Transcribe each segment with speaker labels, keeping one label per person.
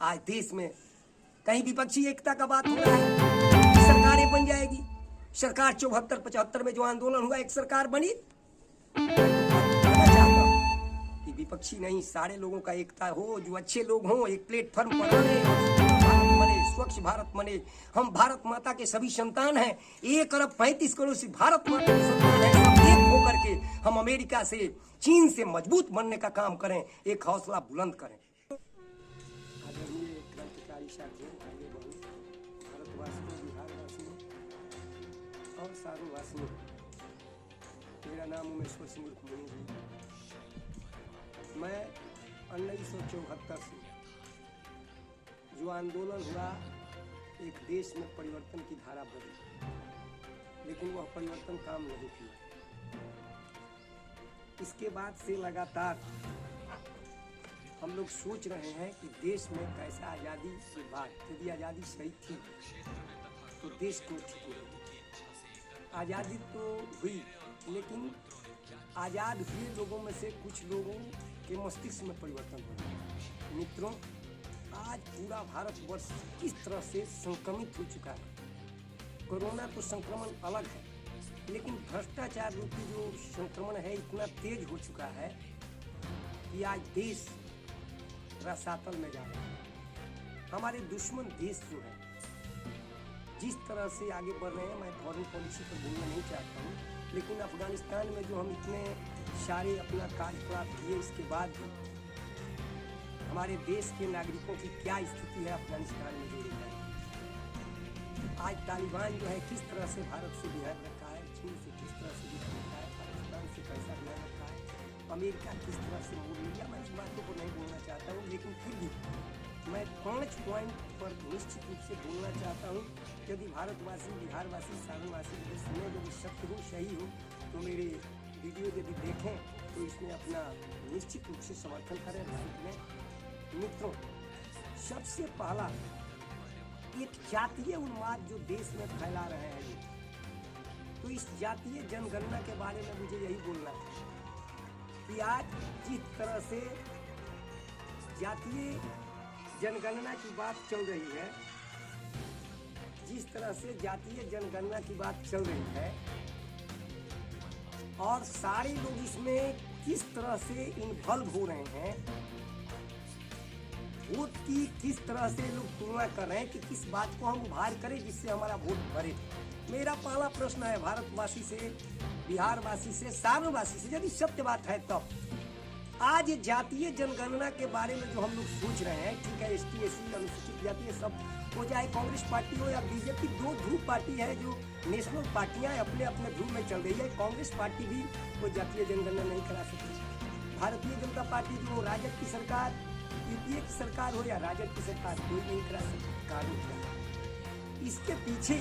Speaker 1: आज देश में कहीं विपक्षी एकता का बात हो रहा है, सरकारें बन जाएगी। सरकार 74-75 में जो आंदोलन हुआ, एक सरकार बनी। कि विपक्षी नहीं, सारे लोगों का एकता हो, जो अच्छे लोग हों, एक प्लेटफॉर्म पर बने, भारत बने, स्वच्छ भारत बने। हम भारत माता के सभी संतान हैं, 1 अरब 35 करोड़ से भारत माता के संतान हैं। सब एक होकर के हम अमेरिका से, चीन से मजबूत बनने का काम करें, एक हौसला बुलंद करें। आदरणीय क्रांतिकारी साथियों, भाइयों बहनों, भारतवासियों, बिहारवासियों और सारोवासियों, मेरा नाम उमेश्वर सिंह मुनि है। मैं 1974 से जो आंदोलन हुआ, एक देश में परिवर्तन की धारा बनी, लेकिन वह परिवर्तन काम नहीं किया। इसके बाद से लगातार हम लोग सोच रहे हैं कि देश में कैसा आज़ादी के बाद, यदि आज़ादी सही थी तो देश को ठीक होगी। आज़ादी तो हुई, लेकिन आज़ाद हुए लोगों में से कुछ लोगों के मस्तिष्क में परिवर्तन हो। मित्रों, आज पूरा भारतवर्ष किस तरह से संक्रमित हो चुका है। कोरोना तो संक्रमण अलग है, लेकिन भ्रष्टाचार रूपी जो संक्रमण है इतना तेज हो चुका है कि आज देश रसातल में जा रहा है। हमारे दुश्मन देश जो है जिस तरह से आगे बढ़ रहे हैं, मैं फॉरेन पॉलिसी पर बोलना नहीं चाहता हूँ, लेकिन अफगानिस्तान में जो हम इतने सारे अपना कार्यकलाप किए, इसके बाद भी हमारे देश के नागरिकों की क्या स्थिति है अफगानिस्तान में जोड़ी है। आज तालिबान जो है किस तरह से भारत से बिहार रखा है, चीन से किस तरह से बिहार रखा है, पाकिस्तान से कैसा बिहार रखा है, अमेरिका किस तरह से मोड़ लिया। मैं इस बातों को नहीं बोलना चाहता हूँ, लेकिन फिर भी मैं 5 पॉइंट पर निश्चित रूप से बोलना चाहता हूँ। यदि भारतवासी, बिहारवासी, सारणवासी यदि सुने, यदि सत्य हो, सही हो, तो मेरे वीडियो यदि देखें तो इसमें अपना निश्चित रूप से समर्थन करें। भारत में मित्रों, सबसे पहला एक जातीय उन्माद जो देश में फैला रहे हैं लोग, तो इस जातीय जनगणना के बारे में मुझे यही बोलना है कि आज जिस तरह से जातीय जनगणना की बात चल रही है, जिस तरह से जातीय जनगणना की बात चल रही है और सारे लोग इसमें किस तरह से इन्वॉल्व हो रहे हैं, वोट की किस तरह से लोग तुलना कर रहे हैं कि किस बात को हम उभार करें जिससे हमारा वोट भरे। मेरा पहला प्रश्न है भारतवासी से, बिहारवासी से, सारणवासी से, यदि सत्य बात है तब आज जातीय जनगणना के बारे में जो हम लोग सोच रहे हैं, ठीक है, ST SC अनुसूचित जाति ये सब हो, चाहे कांग्रेस पार्टी हो या बीजेपी, 2 ध्रुव पार्टी है जो नेशनल पार्टियां अपने अपने ध्रुव में चल रही है। कांग्रेस पार्टी भी कोई जातीय जनगणना नहीं करा सकती। भारतीय जनता पार्टी जो राजद की सरकार, UPA की सरकार हो या राजद की सरकार, कोई नहीं करा सकती। कारण क्या? इसके पीछे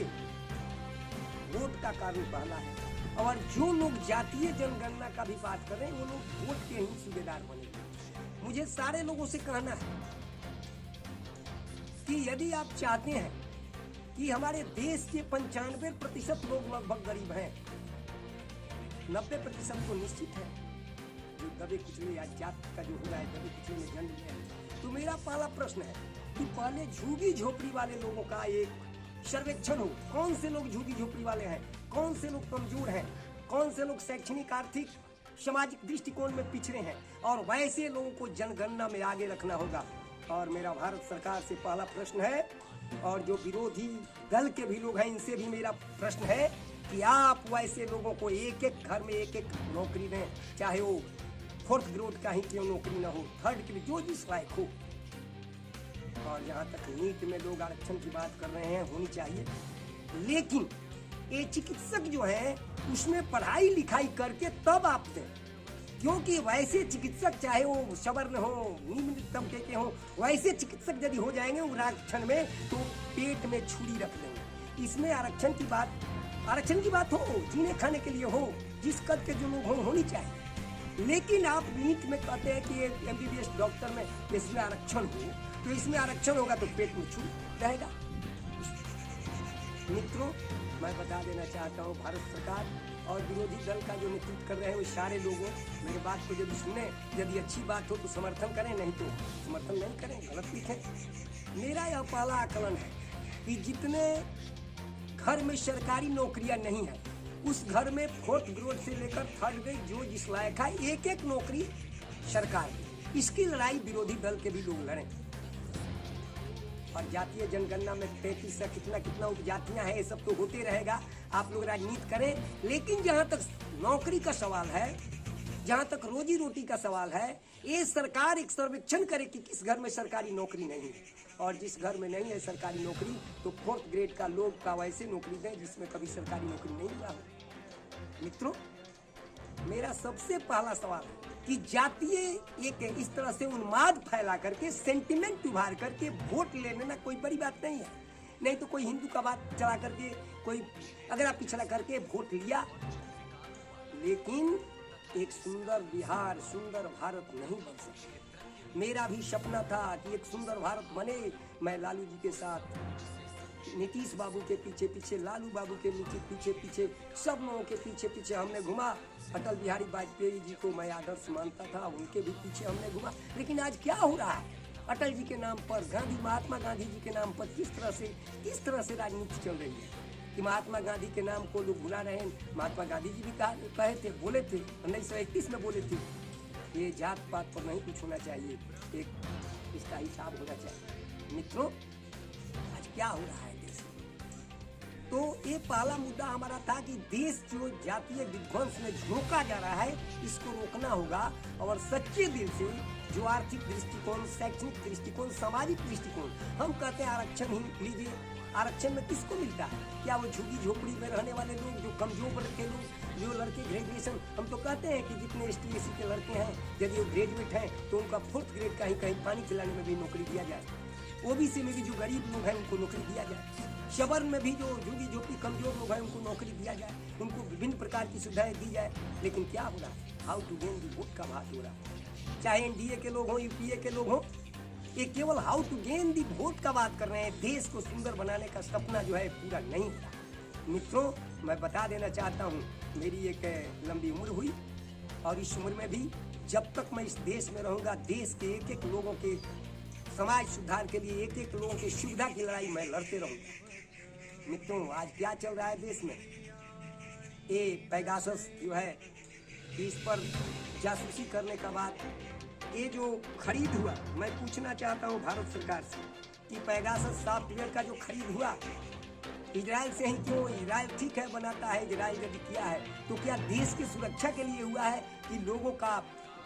Speaker 1: वोट का कारण पहला है, और जो लोग जातीय जनगणना का भी बात कर रहे हैं वो लोग वोट के ही सूबेदार बनेंगे। मुझे सारे लोगों से कहना है कि यदि आप चाहते हैं कि हमारे देश के 95% लोग लगभग गरीब हैं, 90% तो निश्चित है जो दबे कुचले या जात का जो हो रहा है, दबे कुचले में जन्म लिया है, तो मेरा पहला प्रश्न है कि पहले झुग्गी झोपड़ी वाले लोगों का एक सर्वेक्षण हो। कौन से लोग झुग्गी झोपड़ी वाले हैं, कौन से लोग कमजोर हैं, कौन से लोग शैक्षणिक, आर्थिक, सामाजिक दृष्टिकोण में पिछड़े हैं, और वैसे लोगों को जनगणना में आगे रखना होगा। और मेरा भारत सरकार से पहला प्रश्न है, और जो विरोधी दल के भी लोग हैं इनसे भी मेरा प्रश्न है कि आप वैसे लोगों को एक एक घर में एक एक नौकरी दें, चाहे वो 4th ग्रेड का ही क्यों नौकरी ना हो, 3rd के लिए जो जिस लायक हो। और जहाँ तक नीट में लोग आरक्षण की बात कर रहे हैं, होनी चाहिए, लेकिन ये चिकित्सक जो है उसमें पढ़ाई लिखाई करके तब आप दें, क्योंकि वैसे चिकित्सक चाहे वो सवर्ण हो, निम्न तबके के हो, वैसे चिकित्सक यदि हो जाएंगे वो आरक्षण में, तो पेट में छुरी रख देंगे। इसमें आरक्षण की बात हो, जीने खाने के लिए हो, जिस कद के जो लोग हो, होनी चाहिए। लेकिन आप नीट में कहते हैं कि MBBS डॉक्टर में इसमें आरक्षण हो, तो इसमें आरक्षण होगा तो पेट में छुरी रहेगा। मित्रों, मैं बता देना चाहता हूँ, भारत सरकार और विरोधी दल का जो नेतृत्व कर रहे हैं वो सारे लोगों मेरे बात को यदि सुने, यदि अच्छी बात हो तो समर्थन करें, नहीं तो समर्थन नहीं करें, गलत लिखें। मेरा यह पहला आकलन है कि जितने घर में सरकारी नौकरियां नहीं है उस घर में 4th ग्रेड से लेकर 3rd ग्रेड जो जिस लायक है एक एक नौकरी सरकार की। इसकी लड़ाई विरोधी दल के भी लोग लड़ें। और जातीय जनगणना में 33 से कितना उपजातियां हैं, ये सब तो होते रहेगा, आप लोग राजनीति करें। लेकिन जहां तक नौकरी का सवाल है, जहां तक रोजी रोटी का सवाल है, ये सरकार एक सर्वेक्षण करे कि किस घर में सरकारी नौकरी नहीं है, और जिस घर में नहीं है सरकारी नौकरी तो 4th ग्रेड का लोग का वैसे नौकरी दें जिसमें कभी सरकारी नौकरी नहीं हुआ हो। मित्रों, मेरा सबसे पहला सवाल है कि जातीय एक इस तरह से उन्माद फैला करके, सेंटिमेंट उभार करके वोट ले लेना कोई बड़ी बात नहीं है। नहीं तो कोई हिंदू का बात चला करके, कोई अगर पिछड़ा करके वोट लिया, लेकिन एक सुंदर बिहार, सुंदर भारत नहीं बन सकते। मेरा भी सपना था कि एक सुंदर भारत बने। मैं लालू जी के साथ, नीतीश बाबू के पीछे पीछे, लालू बाबू के पीछे पीछे, सब लोगों के पीछे पीछे हमने घुमा। अटल बिहारी वाजपेयी जी को मैं आदर्श मानता था, उनके भी पीछे हमने घुमा। लेकिन आज क्या हो रहा है? अटल जी के नाम पर, महात्मा गांधी जी के नाम पर किस तरह से राजनीति चल रही है कि महात्मा गांधी के नाम को लोग भुला रहे हैं। महात्मा गांधी जी भी कहे थे, बोले थे 1931 में बोले थे, ये जात पात पर नहीं कुछ होना चाहिए, एक इसका हिसाब होना चाहिए। मित्रों, आज क्या हो रहा है देश में? तो ये पहला मुद्दा हमारा था कि देश जो जातीय विध्वंस में झोंका जा रहा है, इसको रोकना होगा। और सच्चे दिल से जो आर्थिक दृष्टिकोण, शैक्षणिक दृष्टिकोण, सामाजिक दृष्टिकोण, हम कहते हैं आरक्षण ही लीजिए। आरक्षण में किसको मिलता है? क्या वो झुग्गी झोपड़ी में रहने वाले लोग, जो कमजोर वर्ग के लोग, जो लड़के ग्रेजुएशन, हम तो कहते हैं कि जितने ST SC के लड़के हैं यदि वो ग्रेजुएट हैं तो उनका 4th ग्रेड का ही कहीं पानी चलाने में भी नौकरी दिया जाए। OBC में भी जो गरीब लोग हैं उनको नौकरी दिया जाए। शबर में भी जो झुग्गी झोपड़ी कमजोर लोग हैं उनको नौकरी दिया जाए, उनको विभिन्न प्रकार की सुविधाएं दी जाए। लेकिन क्या हो रहा है? How to gain the vote का बात हो रहा है। चाहे NDA के लोग हों, UPA के लोग हों, ये केवल how to gain the vote का बात कर रहे हैं। देश को सुंदर बनाने का सपना जो है पूरा नहीं हुआ। मित्रों, मैं बता देना चाहता हूँ, मेरी एक लंबी उम्र हुई और इस उम्र में भी जब तक मैं इस देश में रहूँगा, देश के एक एक लोगों के समाज सुधार के लिए, एक एक लोगों की सुविधा की लड़ाई मैं लड़ते रहूँगा। मित्रों, आज क्या चल रहा है देश में? ये पेगासस जो है, इस पर जासूसी करने का बाद ये जो खरीद हुआ, मैं पूछना चाहता हूँ भारत सरकार से कि पेगासस सॉफ्टवेयर का जो खरीद हुआ इजराइल से ही क्यों? इजराइल ठीक है बनाता है, इजराइल यदि किया है तो क्या देश की सुरक्षा के लिए हुआ है कि लोगों का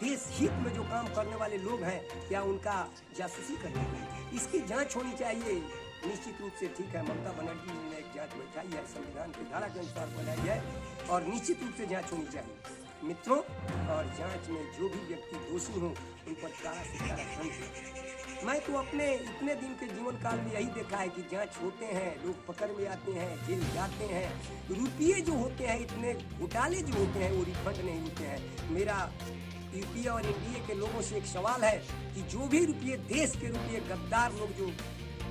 Speaker 1: देश हित में जो काम करने वाले लोग हैं क्या उनका जासूसी करनी है? इसकी जांच होनी चाहिए निश्चित रूप से। ठीक है, ममता बनर्जी ने एक जांच बैठाई है, संविधान की धारा के अनुसार बनाई है और निश्चित रूप से जांच होनी चाहिए मित्रों। और जांच में जो भी व्यक्ति दोषी हो उन पर कड़ा से कड़ा दंड। मैं तो अपने इतने दिन के जीवन काल में यही देखा है कि जांच होते हैं, लोग पकड़ में आते हैं, जेल जाते हैं, रुपये जो होते हैं, इतने घोटाले जो होते हैं वो रिफंड नहीं होते हैं। मेरा UPA और NDA के लोगों से एक सवाल है कि जो भी रुपये, देश के रुपये गद्दार लोग जो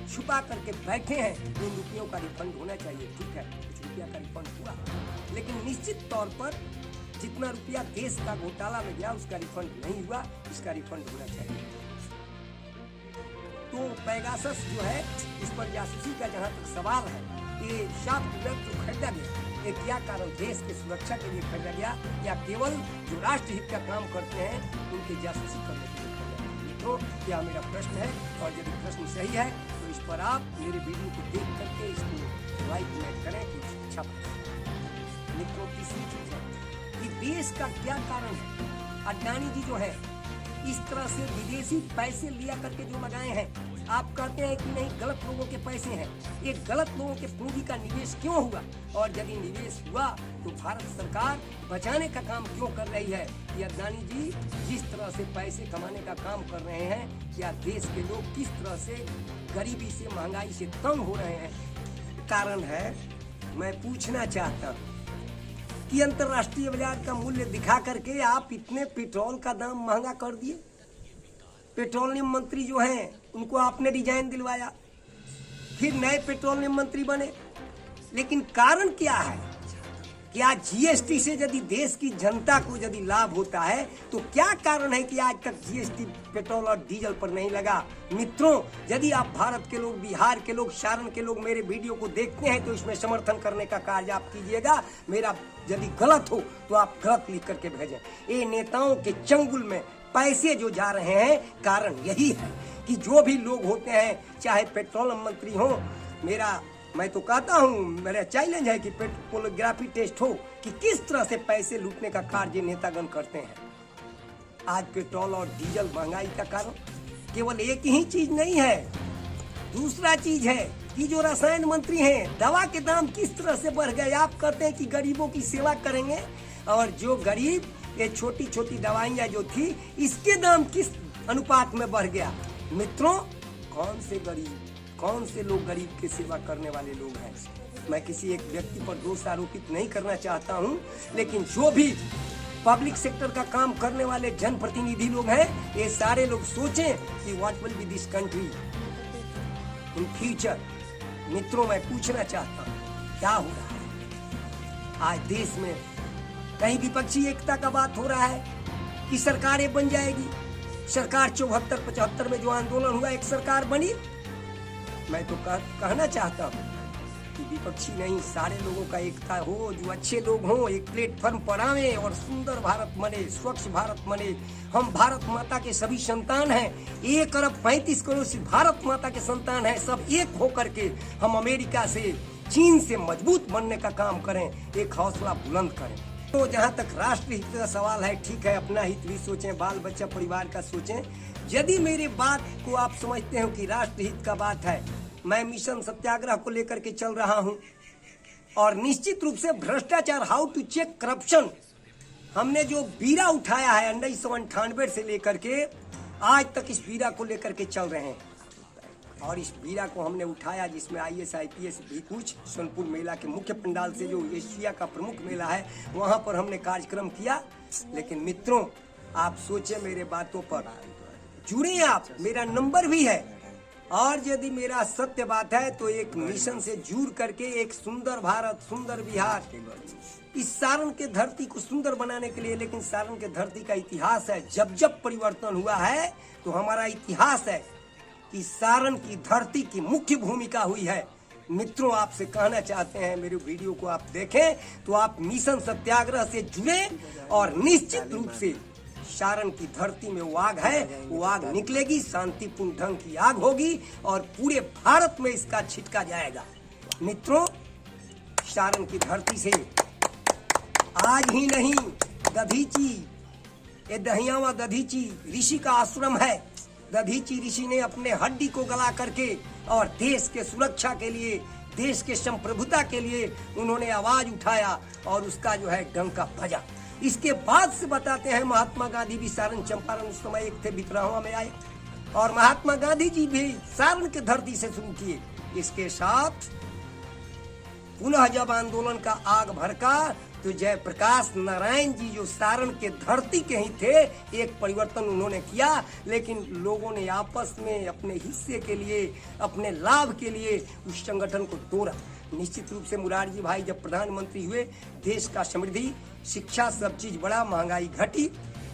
Speaker 1: छुपा करके बैठे हैं, उन रुपयों का रिफंड होना चाहिए। ठीक है, कुछ रुपया का रिफंड हुआ, लेकिन निश्चित तौर पर जितना रुपया देश का घोटाला में गया उसका रिफंड नहीं हुआ, इसका रिफंड होना चाहिए। तो पेगासस जो है, इस पर जासूसी का जहाँ तक सवाल है, ये सॉफ्टवेयर जो खरीदा गया, ये क्या कारण? देश की सुरक्षा के लिए खरीदा गया या केवल जो राष्ट्र हित का काम करते हैं उनकी जासूसी करने के लिए खरीदा गया? मित्रों, यह मेरा प्रश्न है और यदि प्रश्न सही है तो इस पर आप मेरे वीडियो को देख करके इसको लाइक करें कि अच्छा मित्रों। तीसरी चीज है कि देश का क्या कारण है? अडानी जी जो है इस तरह से विदेशी पैसे लिया करके जो लगाए हैं, आप कहते हैं कि नहीं गलत लोगों के पैसे हैं, ये गलत लोगों के पूंजी का निवेश क्यों हुआ? और यदि निवेश हुआ तो भारत सरकार बचाने का काम क्यों कर रही है? कि अडानी जी जिस तरह से पैसे कमाने का काम कर रहे हैं, क्या देश के लोग किस तरह से गरीबी से, महंगाई से तंग हो रहे हैं? कारण है, मैं पूछना चाहता हूँ कि अंतर्राष्ट्रीय बाजार का मूल्य दिखा करके आप इतने पेट्रोल का दाम महंगा कर दिए। पेट्रोलियम मंत्री जो हैं उनको आपने डिजाइन दिलवाया, फिर नए पेट्रोलियम मंत्री बने, लेकिन कारण क्या है क्या जीएसटी से यदि देश की जनता को यदि लाभ होता है तो क्या कारण है कि आज तक जीएसटी पेट्रोल और डीजल पर नहीं लगा? मित्रों, यदि आप भारत के लोग, बिहार के लोग, सारण के लोग मेरे वीडियो को देखते हैं तो इसमें समर्थन करने का कार्य आप कीजिएगा। मेरा यदि गलत हो तो आप गलत लिख करके भेजें। ये नेताओं के चंगुल में पैसे जो जा रहे हैं, कारण यही है कि जो भी लोग होते हैं, चाहे पेट्रोलियम मंत्री हो, मैं तो कहता हूँ, मेरा चैलेंज है कि पोलिग्राफी टेस्ट हो कि किस तरह से पैसे लूटने का कार्य नेतागण करते हैं। आज पेट्रोल और डीजल महंगाई का कारण केवल एक ही चीज नहीं है, दूसरा चीज है कि जो रसायन मंत्री हैं, दवा के दाम किस तरह से बढ़ गए। आप कहते हैं कि गरीबों की सेवा करेंगे, और जो गरीब ये छोटी छोटी दवाइयाँ जो थी, इसके दाम किस अनुपात में बढ़ गया। मित्रों, कौन से लोग गरीब की सेवा करने वाले लोग हैं? मैं किसी एक व्यक्ति पर दोष आरोपित नहीं करना चाहता हूं, लेकिन जो भी पब्लिक सेक्टर का काम करने वाले जनप्रतिनिधि लोग हैं, ये सारे लोग सोचें कि what will be this country in future. मित्रों, मैं पूछना चाहता हूं, क्या हो रहा है आज देश में? कहीं विपक्षी एकता का बात हो रहा है कि सरकारें बन जाएगी। सरकार 74-75 में जो आंदोलन हुआ, एक सरकार बनी। मैं तो कहना चाहता हूँ कि विपक्षी नहीं, सारे लोगों का एकता हो, जो अच्छे लोग हों, एक प्लेटफॉर्म पर आवे और सुंदर भारत बने, स्वच्छ भारत बने। हम भारत माता के सभी संतान हैं, 1 अरब 35 करोड़ से भारत माता के संतान हैं। सब एक होकर के हम अमेरिका से, चीन से मजबूत बनने का काम करें, एक हौसला बुलंद करें। तो जहाँ तक राष्ट्रहित का सवाल है, ठीक है, अपना हित भी सोचें, बाल बच्चा परिवार का सोचें। यदि मेरी बात को आप समझते हो कि राष्ट्रहित का बात है, मैं मिशन सत्याग्रह को लेकर के चल रहा हूं, और निश्चित रूप से भ्रष्टाचार, हाउ टू चेक करप्शन, हमने जो बीड़ा उठाया है 1998 से लेकर के आज तक, इस बीड़ा को लेकर के चल रहे हैं। और इस बीड़ा को हमने उठाया जिसमें IAS IPS भी कुछ, सोनपुर मेला के मुख्य पंडाल से, जो एशिया का प्रमुख मेला है, वहां पर हमने कार्यक्रम किया। लेकिन मित्रों, आप सोचे, मेरे बातों पर जुड़े आप, मेरा नंबर भी है। और यदि मेरा सत्य बात है तो एक मिशन से जुड़ करके एक सुंदर भारत, सुंदर बिहार, इस सारण के धरती को सुंदर बनाने के लिए, लेकिन सारण के धरती का इतिहास है, जब जब परिवर्तन हुआ है तो हमारा इतिहास है कि सारण की धरती की मुख्य भूमिका हुई है। मित्रों, आपसे कहना चाहते हैं, मेरे वीडियो को आप देखें तो आप मिशन सत्याग्रह से जुड़े, और निश्चित रूप से सारण की धरती में वो आग है, वो आग निकलेगी, शांतिपूर्ण ढंग की आग होगी, और पूरे भारत में इसका छिटका जाएगा। मित्रों, सारण की धरती से आज ही नहीं, दधीची, ये दहियावा दधीची ऋषि का आश्रम है। दधीची ऋषि ने अपने हड्डी को गला करके और देश के सुरक्षा के लिए, देश के संप्रभुता के लिए उन्होंने आवाज उठाया, और उसका जो है डंका बजा। इसके बाद से बताते हैं, महात्मा गांधी भी सारण चंपारण उस समय एक थे, बितरावा में आए, और महात्मा गांधी जी भी सारण के धरती से शुरू किए। इसके साथ पुनः जब आंदोलन का आग भड़का तो जयप्रकाश नारायण जी, जो सारण के धरती के ही थे, एक परिवर्तन उन्होंने किया। लेकिन लोगों ने आपस में अपने हिस्से के लिए, अपने लाभ के लिए उस संगठन को तोड़ा। निश्चित रूप से मुरारजी भाई जब प्रधानमंत्री हुए, देश का समृद्धि, शिक्षा, सब चीज बड़ा, महंगाई घटी,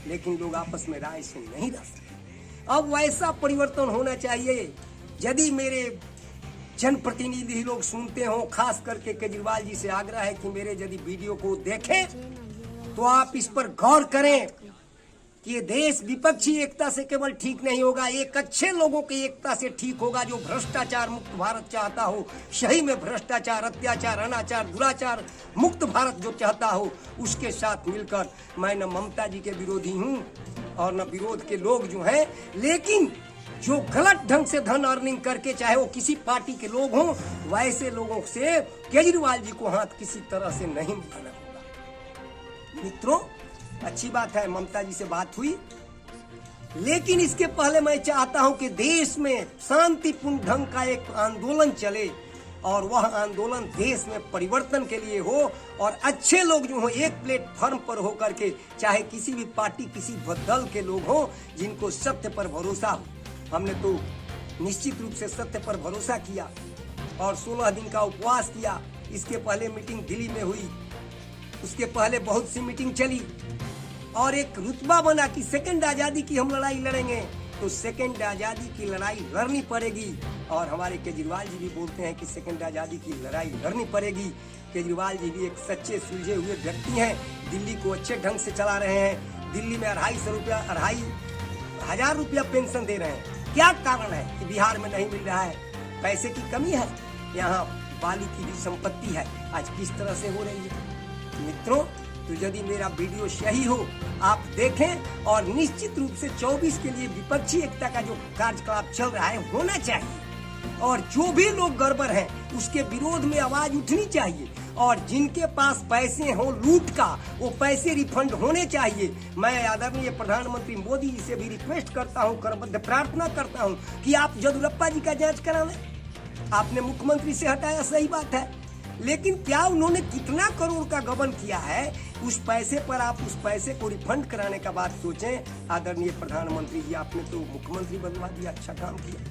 Speaker 1: लेकिन लोग आपस में राय से नहीं रह सके। अब वैसा परिवर्तन होना चाहिए। यदि मेरे जनप्रतिनिधि लोग सुनते हो, खास करके केजरीवाल जी से आग्रह है कि मेरे यदि वीडियो को देखें तो आप इस पर गौर करें कि ये देश विपक्षी एकता से केवल ठीक नहीं होगा, एक अच्छे लोगों की एकता से ठीक होगा, जो भ्रष्टाचार मुक्त भारत चाहता हो, सही में भ्रष्टाचार, अत्याचार, अनाचार, दुराचार मुक्त भारत जो चाहता हो, उसके साथ मिलकर। मैं न ममता जी के विरोधी हूँ और न विरोध के लोग जो हैं, लेकिन जो गलत ढंग से धन अर्निंग करके, चाहे वो किसी पार्टी के लोग हों, वैसे लोगों से केजरीवाल जी को हाथ किसी तरह से नहीं मिलाना होगा। मित्रों, अच्छी बात है, ममता जी से बात हुई, लेकिन इसके पहले मैं चाहता हूं कि देश में शांतिपूर्ण ढंग का एक आंदोलन चले, और वह आंदोलन देश में परिवर्तन के लिए हो, और अच्छे लोग जो हो एक प्लेटफॉर्म पर होकर के, चाहे किसी भी पार्टी, किसी दल के लोग हों, जिनको सत्य पर भरोसा हो। हमने तो निश्चित रूप से सत्य पर भरोसा किया और 16 दिन का उपवास किया। इसके पहले मीटिंग दिल्ली में हुई, उसके पहले बहुत सी मीटिंग चली और एक रुतबा बना कि सेकंड आजादी की हम लड़ाई लड़ेंगे। तो सेकंड आजादी की लड़ाई लड़नी पड़ेगी और हमारे केजरीवाल जी भी बोलते हैं कि सेकंड आजादी की लड़ाई लड़नी पड़ेगी। केजरीवाल जी भी एक सच्चे सुलझे हुए व्यक्ति हैं, दिल्ली को अच्छे ढंग से चला रहे हैं। दिल्ली में 2,500 रुपया पेंशन दे रहे हैं। क्या कारण है कि बिहार में नहीं मिल रहा है? पैसे की कमी है, यहाँ बालू की भी संपत्ति है। आज किस तरह से हो रही है मित्रों? तो यदि मेरा वीडियो सही हो आप देखें और निश्चित रूप से 24 के लिए विपक्षी एकता का जो कार्यकलाप चल रहा है होना चाहिए और जो भी लोग गड़बड़ हैं उसके विरोध में आवाज उठनी चाहिए और जिनके पास पैसे हो लूट का वो पैसे रिफंड होने चाहिए। मैं आदरणीय प्रधानमंत्री मोदी जी से भी रिक्वेस्ट करता हूँ, करबद्ध प्रार्थना करता हूँ कि आप यदुरप्पा जी का जांच करावें। आपने मुख्यमंत्री से हटाया, सही बात है, लेकिन क्या उन्होंने कितना करोड़ का गबन किया है उस पैसे पर आप उस पैसे को रिफंड कराने का बात सोचें। आदरणीय प्रधानमंत्री जी, आपने तो मुख्यमंत्री बनवा दिया, अच्छा काम किया।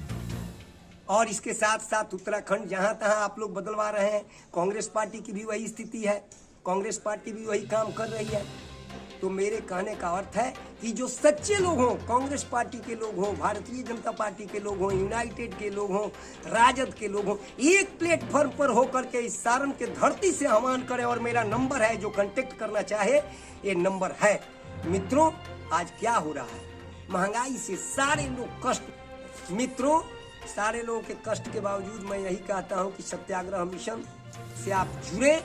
Speaker 1: और इसके साथ साथ उत्तराखंड जहां तहां आप लोग बदलवा रहे हैं, कांग्रेस पार्टी की भी वही स्थिति है, कांग्रेस पार्टी भी वही काम कर रही है। तो मेरे कहने का अर्थ है कि जो सच्चे लोग हों, कांग्रेस पार्टी के लोग हों, भारतीय जनता पार्टी के लोग हों, यूनाइटेड के लोग हों, राजद के लोग हों, एक प्लेटफॉर्म पर होकर के इस सारण के धरती से आह्वान करें। और मेरा नंबर है, जो कांटेक्ट करना चाहे ये नंबर है। मित्रों, आज क्या हो रहा है? महंगाई से सारे लोग कष्ट, मित्रों सारे लोगों के कष्ट के बावजूद मैं यही कहता हूं कि सत्याग्रह मिशन से आप जुड़े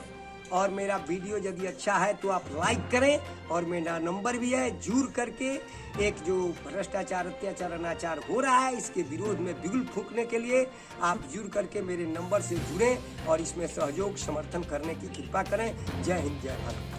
Speaker 1: और मेरा वीडियो यदि अच्छा है तो आप लाइक करें और मेरा नंबर भी है, जुड़ करके एक जो भ्रष्टाचार, अत्याचार, अनाचार हो रहा है इसके विरोध में बिगुल फूंकने के लिए आप जुड़ करके मेरे नंबर से जुड़ें और इसमें सहयोग समर्थन करने की कृपा करें। जय हिंद, जय भारत।